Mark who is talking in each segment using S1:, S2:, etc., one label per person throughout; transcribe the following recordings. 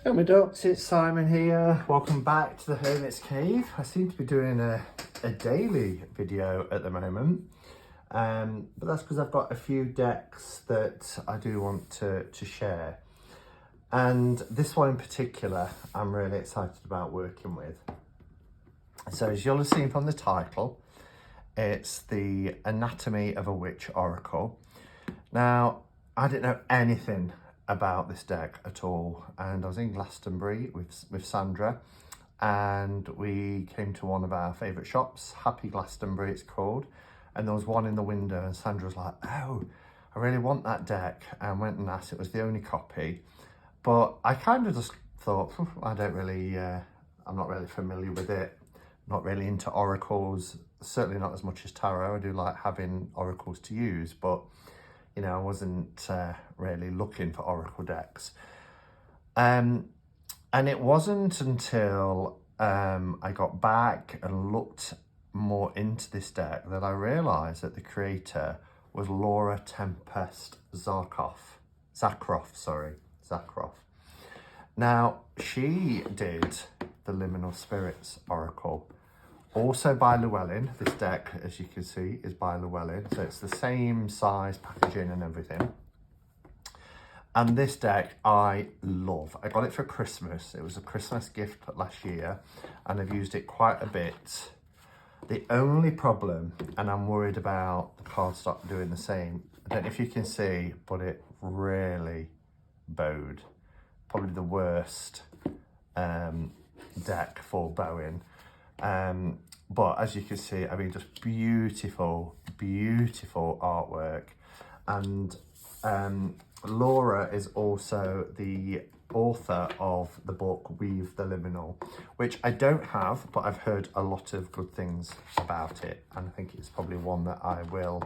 S1: Hello my ducks, it's Simon here. Welcome back to the Hermit's Cave. I seem to be doing a daily video at the moment, but that's because I've got a few decks that I do want to share. And this one in particular, I'm really excited about working with. So as you'll have seen from the title, it's the Anatomy of a Witch Oracle. Now, I didn't know anything about this deck at all, and I was in Glastonbury with Sandra, and we came to one of our favourite shops, Happy Glastonbury it's called, and there was one in the window, and Sandra was like, oh, I really want that deck, and went and asked. It was the only copy, but I kind of just thought, I don't really, I'm not really familiar with it, not really into oracles, certainly not as much as tarot. I do like having oracles to use, but you know, I wasn't really looking for oracle decks. And it wasn't until I got back and looked more into this deck that I realised that the creator was Laura Tempest Zakroff. Now, she did the Liminal Spirits Oracle, also by Llewellyn. This deck, as you can see, is by Llewellyn, so it's the same size, packaging and everything. And this deck I love. I got it for Christmas. It was a Christmas gift last year, and I've used it quite a bit. The only problem, and I'm worried about the cardstock doing the same, I don't know if you can see, but it really bowed. Probably the worst deck for bowing. But as you can see, I mean, just beautiful artwork. And Laura is also the author of the book Weave the Liminal, which I don't have, but I've heard a lot of good things about it, and I think it's probably one that I will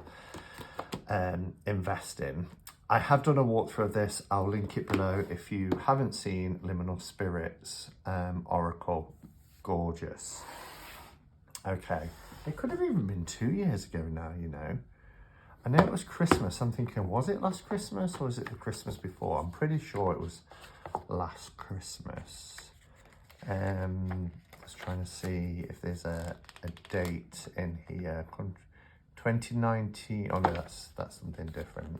S1: invest in. I have done a walkthrough of this. I'll link it below if you haven't seen Liminal Spirits Oracle. Gorgeous. Okay, it could have even been 2 years ago now, you know. I know it was Christmas. I'm thinking, was it last Christmas or was it the Christmas before? I'm pretty sure it was last Christmas. I was trying to see if there's a date in here. 2019. Oh no, that's something different.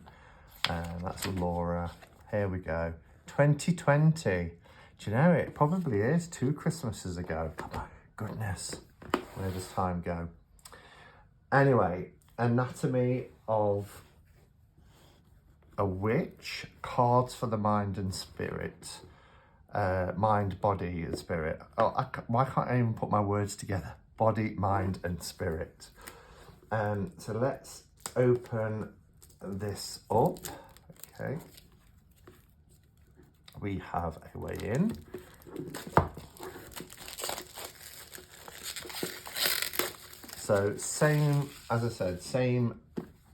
S1: That's Laura. Here we go. 2020. Do you know, it probably is 2 Christmases ago. Oh my goodness. Where does time go? Anyway, Anatomy of a Witch, cards for the mind and spirit. Mind, body and spirit. Oh, why can't I even put my words together? Body, mind and spirit. So let's open this up. Okay. We have a way in. So same, as I said, same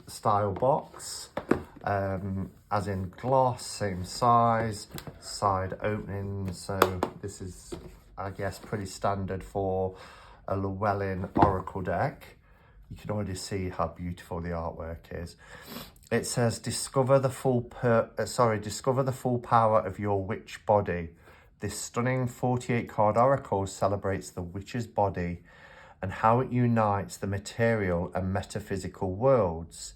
S1: style box, as in gloss, same size, side opening. So this is, I guess, pretty standard for a Llewellyn Oracle deck. You can already see how beautiful the artwork is. It says, discover the full power of your witch body. This stunning 48 card oracle celebrates the witch's body and how it unites the material and metaphysical worlds.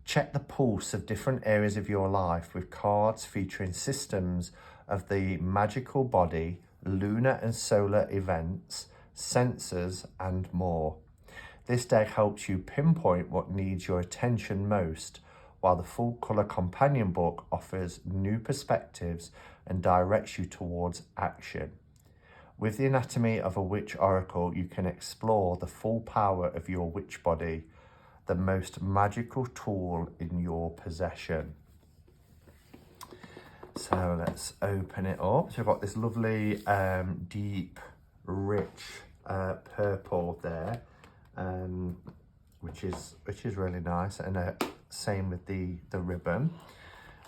S1: Check the pulse of different areas of your life with cards featuring systems of the magical body, lunar and solar events, sensors, and more. This deck helps you pinpoint what needs your attention most, while the full colour companion book offers new perspectives and directs you towards action. With the Anatomy of a Witch Oracle, you can explore the full power of your witch body, the most magical tool in your possession. So let's open it up. So we've got this lovely, deep, rich purple there, which is really nice, and same with the ribbon.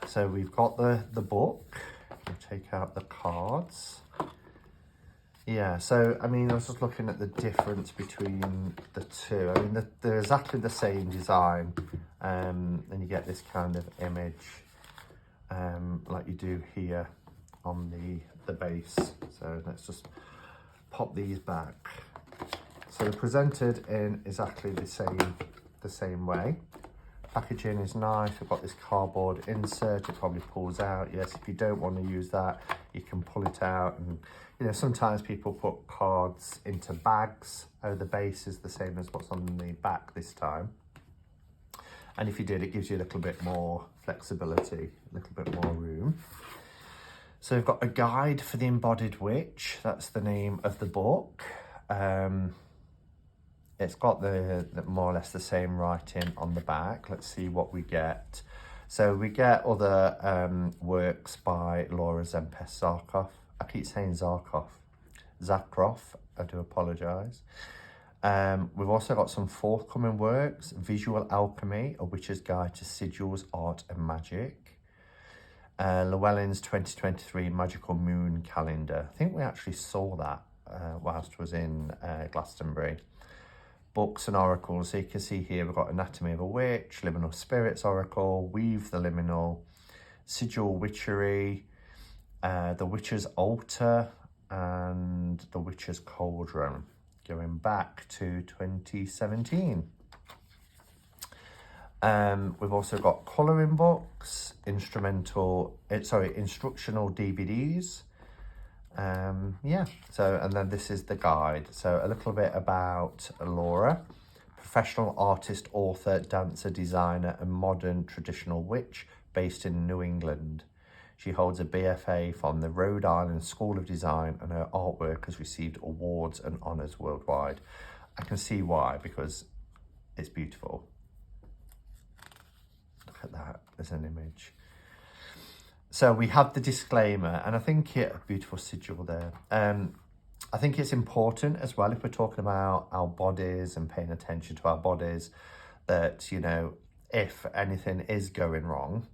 S1: So we've got the book. We'll take out the cards. Yeah, so I mean, I was just looking at the difference between the two. I mean, they're exactly the same design, and you get this kind of image like you do here on the base. So let's just pop these back. So they're presented in exactly the same way. Packaging is nice. We've got this cardboard insert. It probably pulls out. Yes, if you don't want to use that, you can pull it out. And you know, sometimes people put cards into bags. Oh, the base is the same as what's on the back this time. And if you did, it gives you a little bit more flexibility, a little bit more room. So we've got a guide for the embodied witch. That's the name of the book. It's got the more or less the same writing on the back. Let's see what we get. So we get other works by Laura Zempest-Zarkoff. I keep saying Zakroff. I do apologise. We've also got some forthcoming works. Visual Alchemy, A Witcher's Guide to Sigils, Art and Magic. Llewellyn's 2023 Magical Moon Calendar. I think we actually saw that whilst I was in Glastonbury. Books and oracles. So you can see here we've got Anatomy of a Witch, Liminal Spirits Oracle, Weave the Liminal, Sigil Witchery, The Witcher's Altar, and The Witcher's Cauldron, going back to 2017. We've also got colouring books, instructional DVDs. Yeah, so, and then this is the guide. So a little bit about Laura, professional artist, author, dancer, designer, and modern traditional witch based in New England. She holds a BFA from the Rhode Island School of Design, and her artwork has received awards and honours worldwide. I can see why, because it's beautiful. Look at that as an image. So we have the disclaimer, and I think a beautiful sigil there. I think it's important as well, if we're talking about our bodies and paying attention to our bodies, that, you know, if anything is going wrong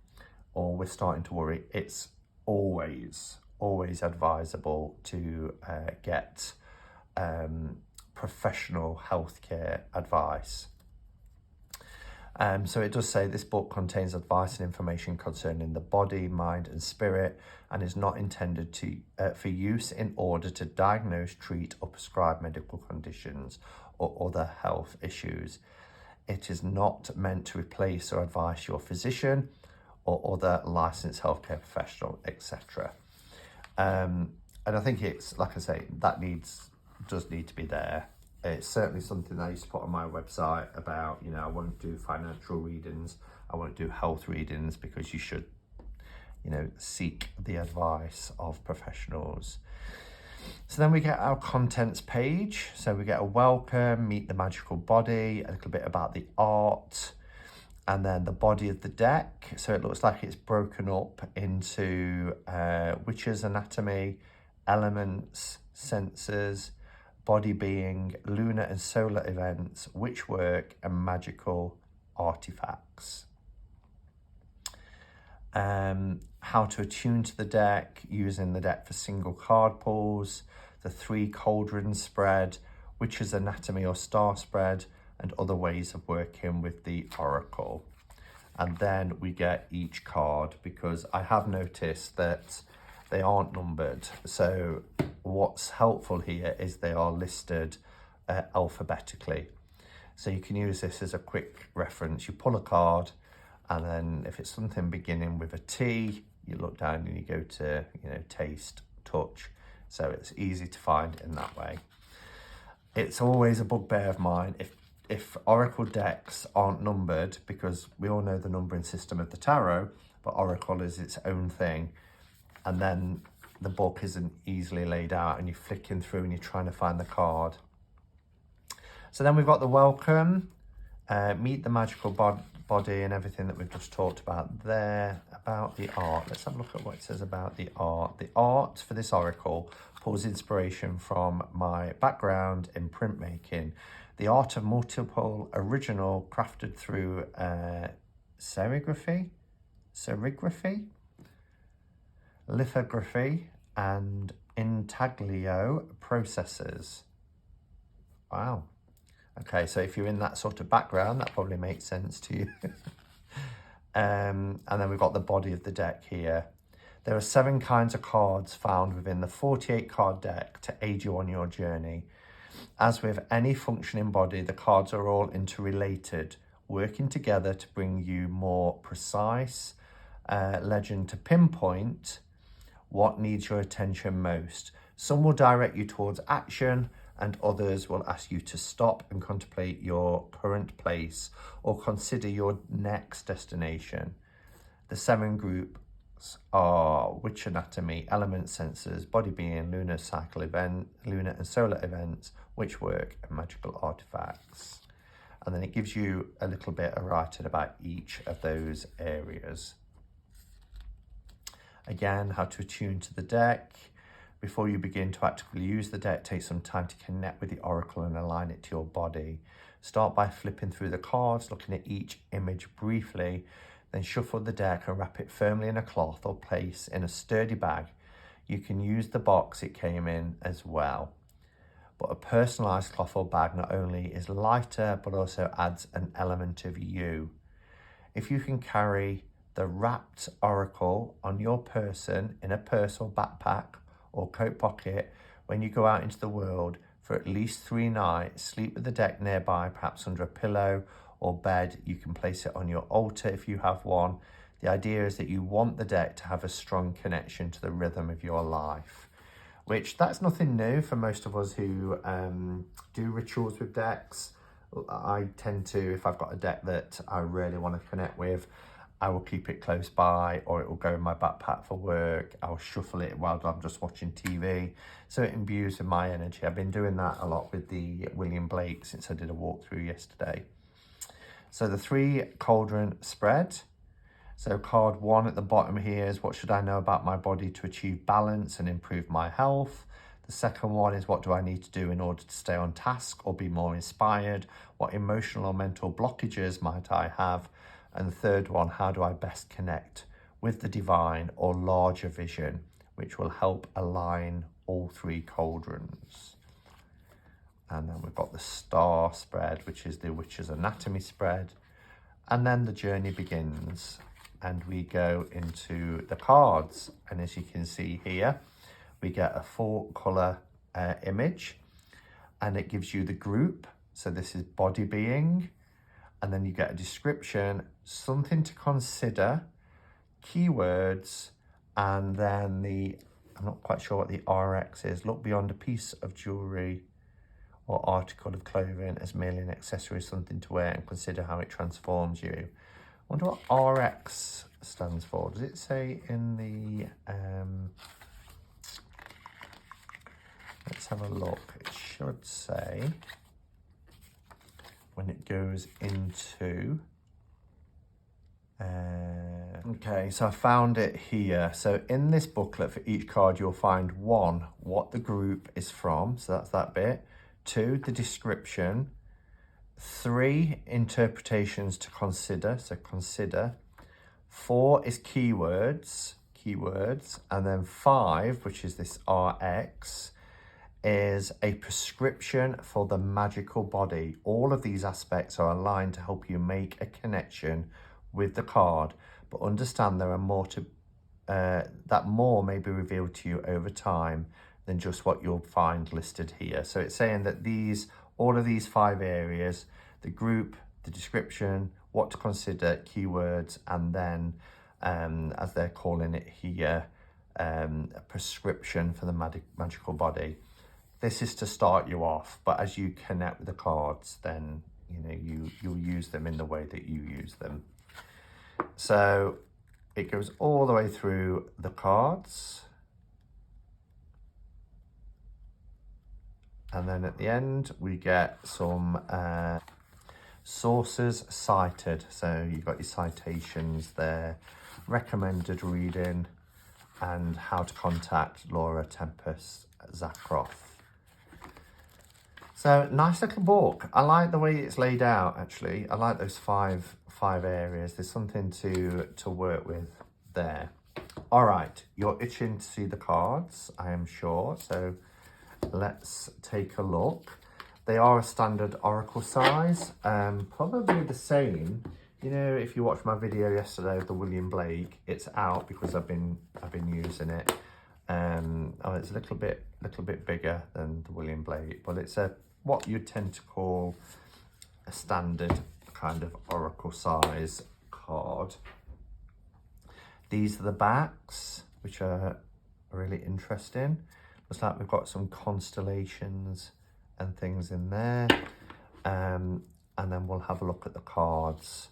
S1: or we're starting to worry, it's always advisable to get professional healthcare advice. So it does say this book contains advice and information concerning the body, mind and spirit, and is not intended to for use in order to diagnose, treat or prescribe medical conditions or other health issues. It is not meant to replace or advise your physician or other licensed healthcare professional, etc. And I think it's, like I say, that does need to be there. It's certainly something I used to put on my website about, you know, I won't do financial readings, I won't do health readings, because you should, you know, seek the advice of professionals. So then we get our contents page. So we get a welcome, meet the magical body, a little bit about the art, and then the body of the deck. So it looks like it's broken up into witch's anatomy, elements, senses, body being, lunar and solar events, witch work, and magical artifacts. How to attune to the deck, using the deck for single card pulls, the 3 cauldron spread, witch's anatomy or star spread, and other ways of working with the oracle. And then we get each card, because I have noticed that they aren't numbered. So what's helpful here is they are listed alphabetically. So you can use this as a quick reference. You pull a card, and then if it's something beginning with a T, you look down and you go to, you know, taste, touch. So it's easy to find in that way. It's always a bugbear of mine if oracle decks aren't numbered, because we all know the numbering system of the tarot, but oracle is its own thing. And then the book isn't easily laid out, and you're flicking through and you're trying to find the card. So then we've got the welcome, meet the magical body, and everything that we've just talked about there. About the art, let's have a look at what it says about the art. The art for this oracle pulls inspiration from my background in printmaking. The art of multiple original crafted through serigraphy, lithography, and intaglio processes. Wow. Okay, so if you're in that sort of background, that probably makes sense to you. And then we've got the body of the deck here. There are 7 kinds of cards found within the 48 card deck to aid you on your journey. As with any functioning body, the cards are all interrelated, working together to bring you more precise legend to pinpoint what needs your attention most. Some will direct you towards action, and others will ask you to stop and contemplate your current place or consider your next destination. The 7 groups are witch anatomy, element sensors, body being, lunar cycle event, lunar and solar events, witch work, and magical artifacts. And then it gives you a little bit of writing about each of those areas. Again, how to attune to the deck. Before you begin to actively use the deck, take some time to connect with the oracle and align it to your body. Start by flipping through the cards, looking at each image briefly, then shuffle the deck and wrap it firmly in a cloth or place in a sturdy bag. You can use the box it came in as well. But a personalised cloth or bag not only is lighter, but also adds an element of you. If you can carry the wrapped oracle on your person in a purse or backpack or coat pocket when you go out into the world for at least 3 nights, sleep with the deck nearby, perhaps under a pillow or bed. You can place it on your altar if you have one. The idea is that you want the deck to have a strong connection to the rhythm of your life, which that's nothing new for most of us who do rituals with decks. I tend to, if I've got a deck that I really want to connect with, I will keep it close by, or it will go in my backpack for work. I'll shuffle it while I'm just watching TV, so it imbues with my energy. I've been doing that a lot with the William Blake since I did a walkthrough yesterday. So the 3 cauldron spread. So card 1 at the bottom here is what should I know about my body to achieve balance and improve my health. The second one is what do I need to do in order to stay on task or be more inspired? What emotional or mental blockages might I have? And the third one, how do I best connect with the divine or larger vision, which will help align all 3 cauldrons. And then we've got the star spread, which is the witch's anatomy spread. And then the journey begins and we go into the cards. And as you can see here, we get a 4-colour image, and it gives you the group. So this is body being. And then you get a description, something to consider, keywords, and then I'm not quite sure what the RX is. Look beyond a piece of jewellery or article of clothing as merely an accessory, something to wear, and consider how it transforms you. I wonder what RX stands for. Does it say in the... let's have a look. It should say... when it goes into okay, so I found it here. So in this booklet for each card you'll find 1, what the group is from, so that's that bit. 2, the description. 3, interpretations to consider, so consider. 4 is keywords, and then 5, which is this RX, is a prescription for the magical body. All of these aspects are aligned to help you make a connection with the card, but understand there are more to that more may be revealed to you over time than just what you'll find listed here. So it's saying that all of these 5 areas, the group, the description, what to consider, keywords, and then as they're calling it here, a prescription for the magical body. This is to start you off, but as you connect with the cards, then you'll use them in the way that you use them. So it goes all the way through the cards, and then at the end we get some sources cited. So you've got your citations there, recommended reading, and how to contact Laura Tempest Zakroff. So nice little book. I like the way it's laid out, actually. I like those five areas. There's something to work with there. All right, you're itching to see the cards, I am sure. So let's take a look. They are a standard oracle size, probably the same You know, if you watched my video yesterday of the William Blake, it's out because I've been using it. Oh, it's a little bit bigger than the William Blake, but it's what you'd tend to call a standard kind of oracle size card. These are the backs, which are really interesting. Looks like we've got some constellations and things in there. And then we'll have a look at the cards.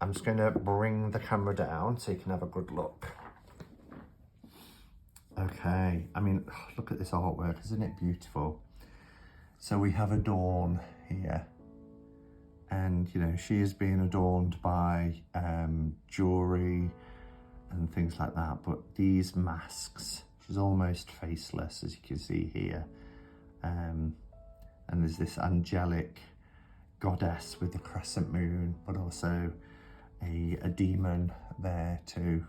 S1: I'm just going to bring the camera down so you can have a good look. Okay, I mean, look at this artwork, isn't it beautiful? So we have a Dawn here, and you know, she is being adorned by jewelry and things like that, but these masks, she's almost faceless, as you can see here. And there's this angelic goddess with the crescent moon, but also a demon there too.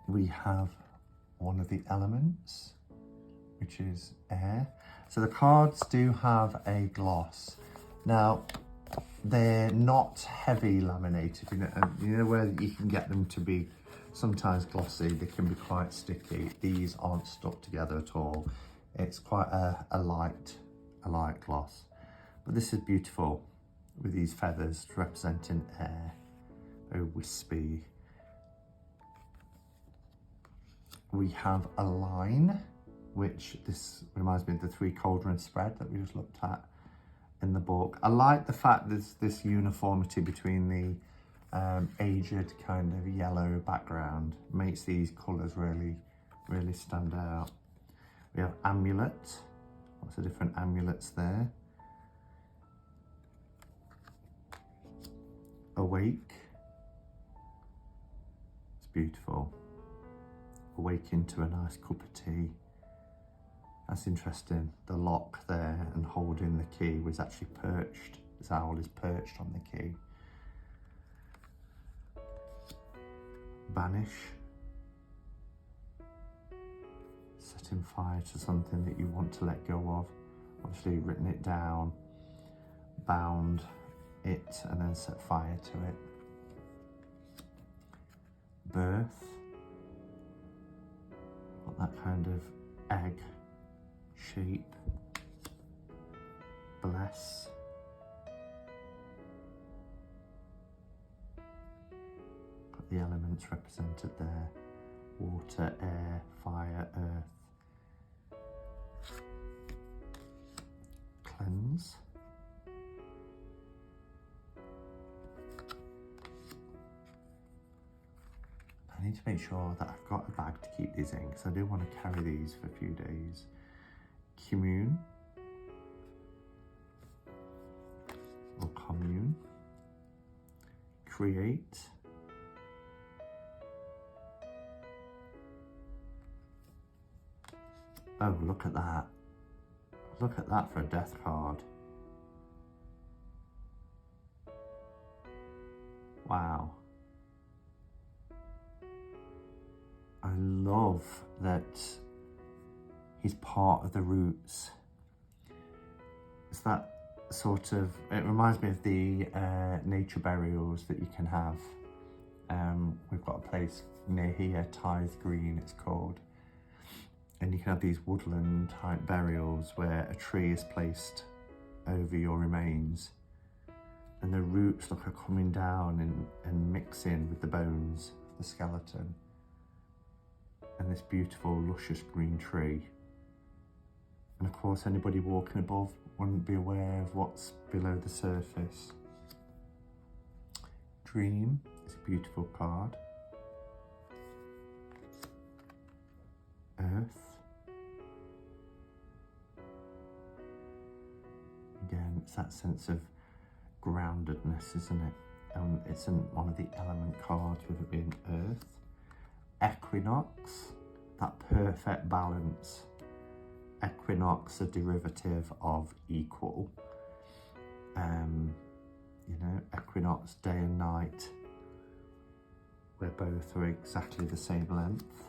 S1: We have one of the elements, which is air. So the cards do have a gloss. Now, they're not heavy laminated, you know where you can get them to be sometimes glossy, they can be quite sticky. These aren't stuck together at all. It's quite a light gloss. But this is beautiful with these feathers representing air, very wispy. We have a line, which this reminds me of the 3 cauldron spread that we just looked at in the book. I like the fact there's this uniformity between the aged kind of yellow background. Makes these colours really stand out. We have amulet, lots of different amulets there. Awake, it's beautiful. Awake into a nice cup of tea. That's interesting. The lock there and holding the key was actually perched. This owl is perched on the key. Banish. Setting fire to something that you want to let go of. Obviously written it down, bound it, and then set fire to it. Birth. Got that kind of egg shape. Bless. Got the elements represented there. Water, air, fire, earth. Cleanse. I need to make sure that I've got a bag to keep these in because I do want to carry these for a few days. Commune or commune. Create. Oh, look at that. Look at that for a death card. Wow. I love that he's part of the roots. It's that sort of, it reminds me of the nature burials that you can have. We've got a place near here, Tithe Green it's called. And you can have these woodland type burials where a tree is placed over your remains and the roots look are coming down and mixing with the bones of the skeleton. And this beautiful luscious green tree. And of course anybody walking above wouldn't be aware of what's below the surface. Dream is a beautiful card. Earth. Again, it's that sense of groundedness, isn't it? It's in one of the element cards with it being earth. Equinox, that perfect balance. Equinox, a derivative of equal. You know, equinox, day and night, where both are exactly the same length.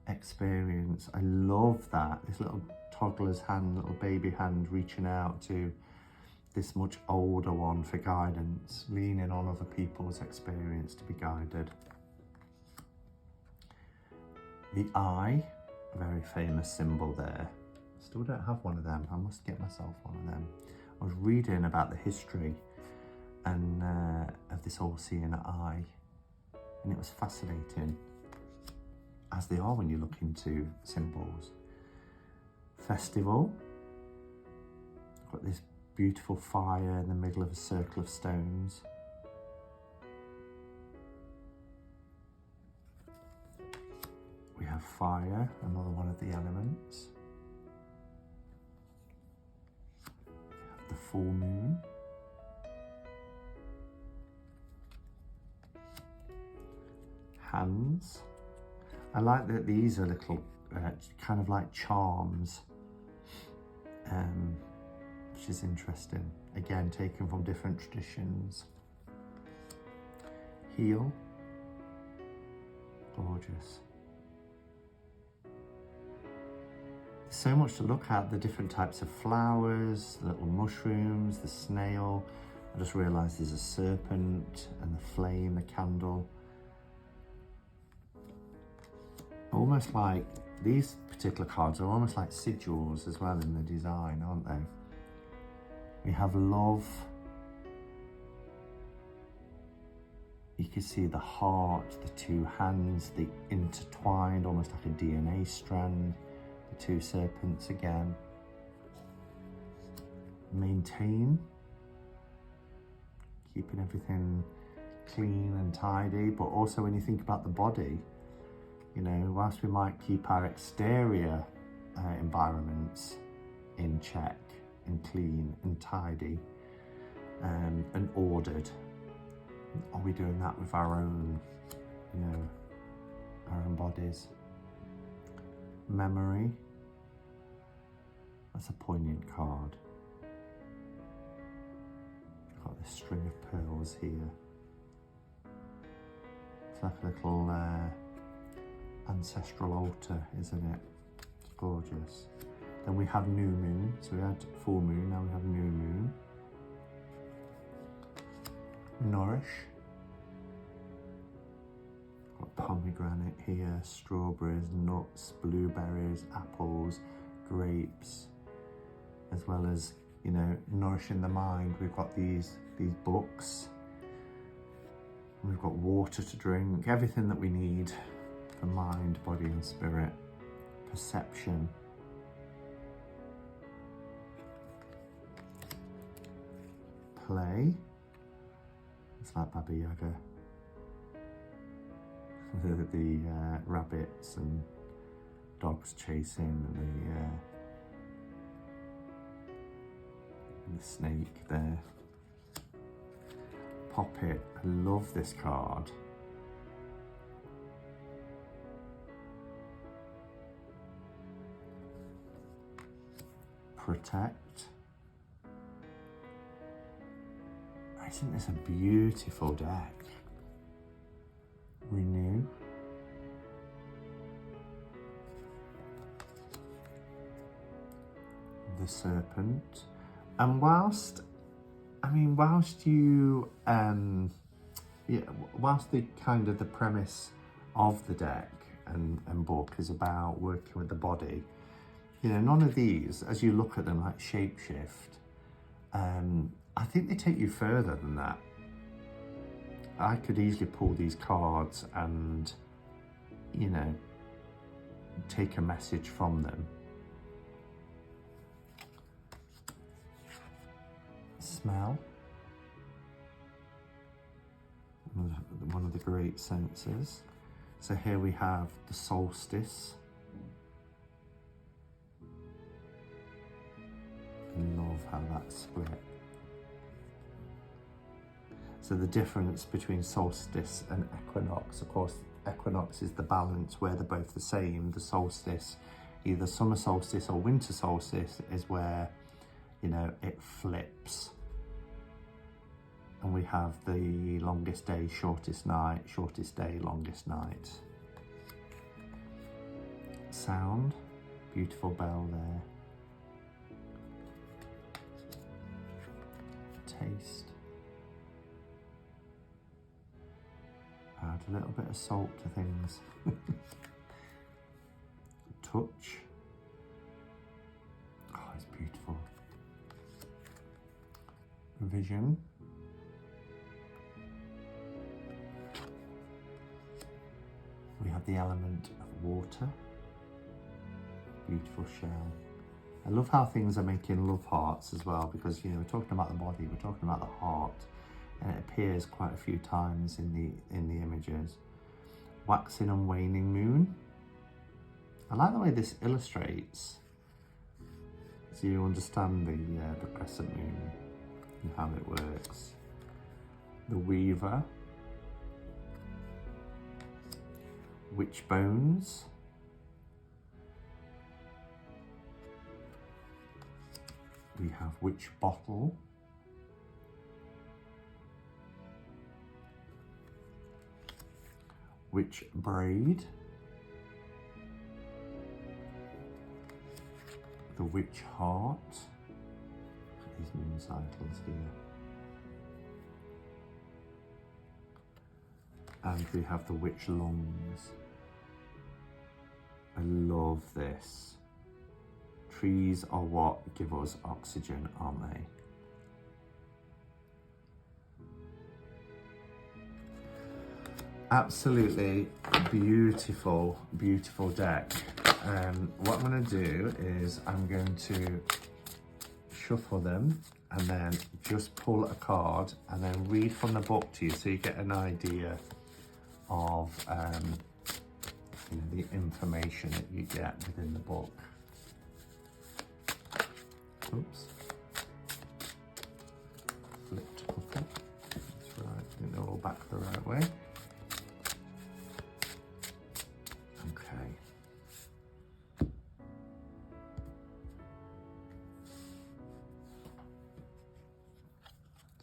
S1: Experience, I love that. This little toddler's hand, little baby hand reaching out to this much older one for guidance, leaning on other people's experience to be guided. The eye, a very famous symbol there. Still don't have one of them. I must get myself one of them. I was reading about the history and of this all-seeing eye, and it was fascinating, as they are when you look into symbols. Festival. Got this beautiful fire in the middle of a circle of stones. We have fire, another one of the elements. We have the full moon. Hands. I like that these are little kind of like charms, which is interesting. Again, taken from different traditions. Heel. Gorgeous. There's so much to look at, the different types of flowers, the little mushrooms, the snail. I just realised there's a serpent and the flame, the candle. Almost like, these particular cards are almost like sigils as well in the design, aren't they? We have love. You can see the heart, the two hands, the intertwined, almost like a DNA strand. The two serpents again. Maintain. Keeping everything clean and tidy, but also when you think about the body, you know, whilst we might keep our exterior environments in check and clean and tidy and ordered, are we doing that with our own, you know, our own bodies? Memory. That's a poignant card. Got this string of pearls here. It's like a little ancestral altar, isn't it? It's gorgeous. Then we have new moon. So we had full moon, now we have new moon. Nourish. Got pomegranate here, strawberries, nuts, blueberries, apples, grapes, as well as, you know, nourishing the mind. We've got these books. We've got water to drink, everything that we need for mind, body and spirit. Perception. Play. It's like Baba Yaga. the rabbits and dogs chasing and the snake there. Pop it. I love this card. Protect. I think it's a beautiful deck. Renew. The serpent. And whilst you, whilst the kind of the premise of the deck and book is about working with the body, you know, none of these, as you look at them like Shapeshift, I think they take you further than that. I could easily pull these cards and, you know, take a message from them. Smell. One of the great senses. So here we have the solstice. I love how that's split. So the difference between solstice and equinox, of course, equinox is the balance where they're both the same. The solstice, either summer solstice or winter solstice, is where, you know, it flips. And we have the longest day, shortest night, shortest day, longest night. Sound, beautiful bell there. taste. Add a little bit of salt to things. Touch. Oh, it's beautiful. Vision. We have the element of water. Beautiful shell. I love how things are making love hearts as well, because, you know, we're talking about the body, we're talking about the heart, and it appears quite a few times in the images. Waxing and waning moon. I like the way this illustrates, so you understand the crescent moon and how it works. The weaver. Witch bones. We have witch bottle. Witch braid. The witch heart. These moon cycles here. And we have the witch lungs. I love this. Trees are what give us oxygen, aren't they? Absolutely beautiful, beautiful deck. What I'm going to do is I'm going to shuffle them and then just pull a card and then read from the book to you, so you get an idea of you know, the information that you get within the book. Oops. Flipped couple. That's right. I think they're all back the right way. Okay.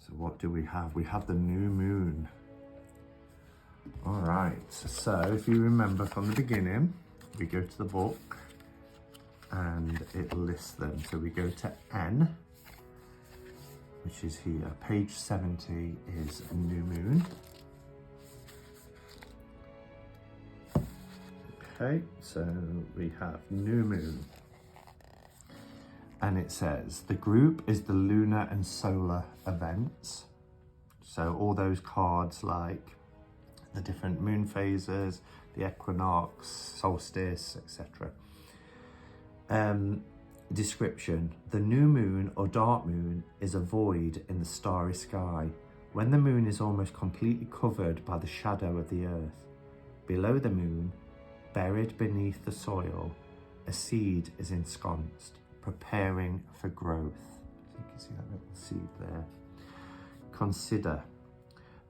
S1: So what do we have? We have the new moon. All right. So if you remember from the beginning, we go to the book and it lists them. So we go to N, which is here. Page 70 is new moon. Okay, so we have new moon. And it says, the group is the lunar and solar events. So all those cards like the different moon phases, the equinox, solstice, etc. Description. The new moon or dark moon is a void in the starry sky when the moon is almost completely covered by the shadow of the earth. Below the moon, buried beneath the soil, a seed is ensconced, preparing for growth. So you can see that little seed there. Consider.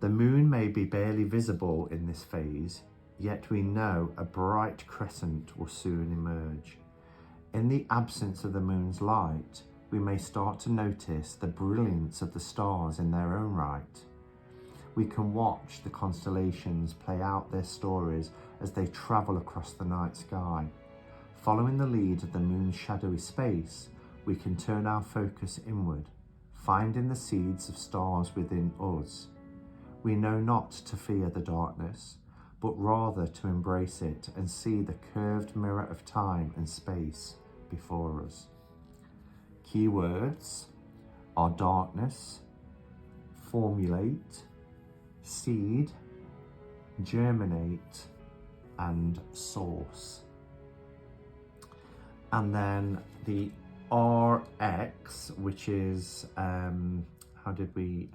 S1: The moon may be barely visible in this phase, yet we know a bright crescent will soon emerge. In the absence of the moon's light, we may start to notice the brilliance of the stars in their own right. We can watch the constellations play out their stories as they travel across the night sky. Following the lead of the moon's shadowy space, we can turn our focus inward, finding the seeds of stars within us. We know not to fear the darkness, but rather to embrace it and see the curved mirror of time and space before us. Keywords are darkness, formulate, seed, germinate, and source. And then the RX, which is how did we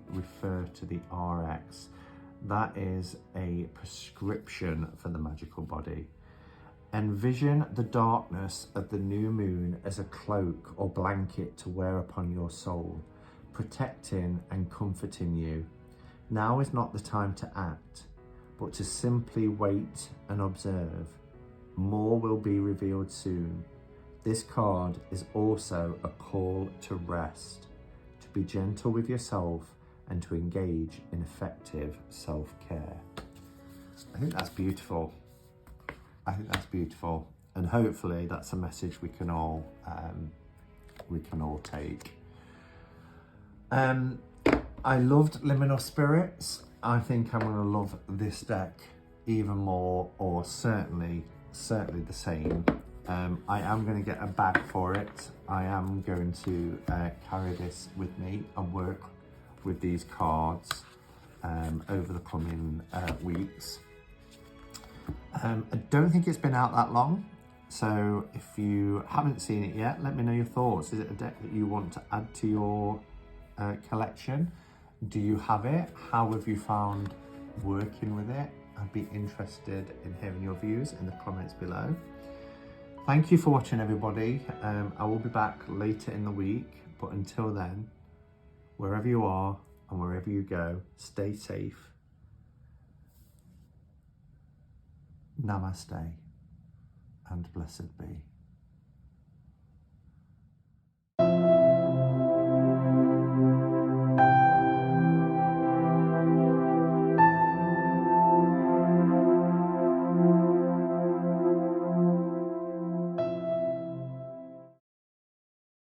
S1: refer to the RX? That is a prescription for the magical body. Envision the darkness of the new moon as a cloak or blanket to wear upon your soul, protecting and comforting you. Now is not the time to act, but to simply wait and observe. More will be revealed soon. This card is also a call to rest, to be gentle with yourself, and to engage in effective self-care. I think that's beautiful. And hopefully that's a message we can all take. I loved Liminal Spirits. I think I'm going to love this deck even more, or certainly the same. I am going to get a bag for it. I am going to carry this with me and work with these cards over the coming weeks. I don't think it's been out that long, so if you haven't seen it yet, let me know your thoughts. Is it a deck that you want to add to your collection? Do you have it? How have you found working with it? I'd be interested in hearing your views in the comments below. Thank you for watching, everybody. I will be back later in the week, but until then, wherever you are and wherever you go, stay safe. Namaste and blessed be.